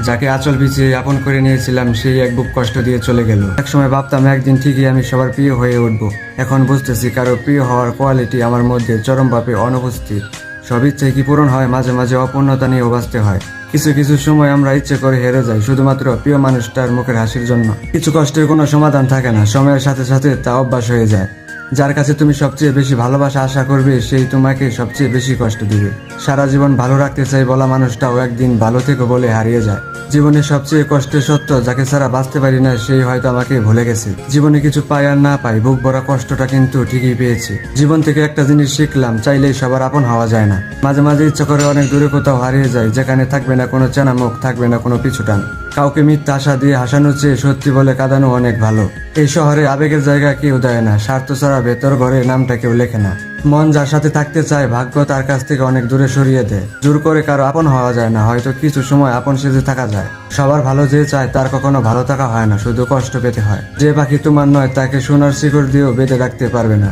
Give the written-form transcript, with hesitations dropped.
যাকে আঁচল বিছিয়ে আপন করে নিয়েছিলাম সেই এক বুক কষ্ট দিয়ে চলে গেল। একসময় ভাবতাম একদিন ঠিকই আমি সবার প্রিয় হয়ে উঠবো। এখন বুঝতেছি কারো প্রিয় হওয়ার কোয়ালিটি আমার মধ্যে চরমভাবে অনুপস্থিত। সব ইচ্ছে কি পূরণ হয়, মাঝে মাঝে অপূর্ণতা নিয়েও বাঁচতে হয়। কিছু কিছু সময় আমরা ইচ্ছে করে হেরে যাই শুধুমাত্র প্রিয় মানুষটার মুখের হাসির জন্য। কিছু কষ্টের কোনো সমাধান থাকে না, সময়ের সাথে সাথে তা অভ্যাস হয়ে যায়। যার কাছে তুমি সবচেয়ে বেশি ভালোবাসা আশা করবে সেই তোমাকে সবচেয়ে বেশি কষ্ট দিবে। সারা জীবন ভালো রাখতে চাই বলা মানুষটাও একদিন ভালো থেকো বলে হারিয়ে যায়। জীবনে সবচেয়ে কষ্টের সত্য, যাকে ছাড়া বাঁচতে পারি না সেই হয়তো আমাকে ভুলে গেছে। জীবনে কিছু পাই আর না পাই, বুক ভরা কষ্টটা কিন্তু ঠিকই পেয়েছি। জীবন থেকে একটা জিনিস শিখলাম, চাইলেই সবার আপন হওয়া যায় না। মাঝে মাঝে ইচ্ছা করে অনেক দূরে কোথাও হারিয়ে যায়, যেখানে থাকবে না কোনো চেনা মুখ, থাকবে না কোনো পিছুটান। কাউকে মিথ্যা আশা দিয়ে হাসানোর চেয়ে সত্যি বলে কাঁদানো অনেক ভালো। এই শহরে আবেগের জায়গা কেউ দেয় না, স্বার্থ ছাড়া ভেতর ঘরে নামটা কেউ লেখে না। মন যার সাথে থাকতে চায় ভাগ্য তার কাছ থেকে অনেক দূরে সরিয়ে দেয়। জোর করে কারো আপন হওয়া যায় না, হয়তো কিছু সময় আপন সেজে থাকা যায়। সবার ভালো যে চায় তার কখনো ভালো থাকা হয় না, শুধু কষ্ট পেতে হয়। যে পাখি তোমার নয় তাকে সোনার শিকড় দিয়েও বেঁধে রাখতে পারবে না।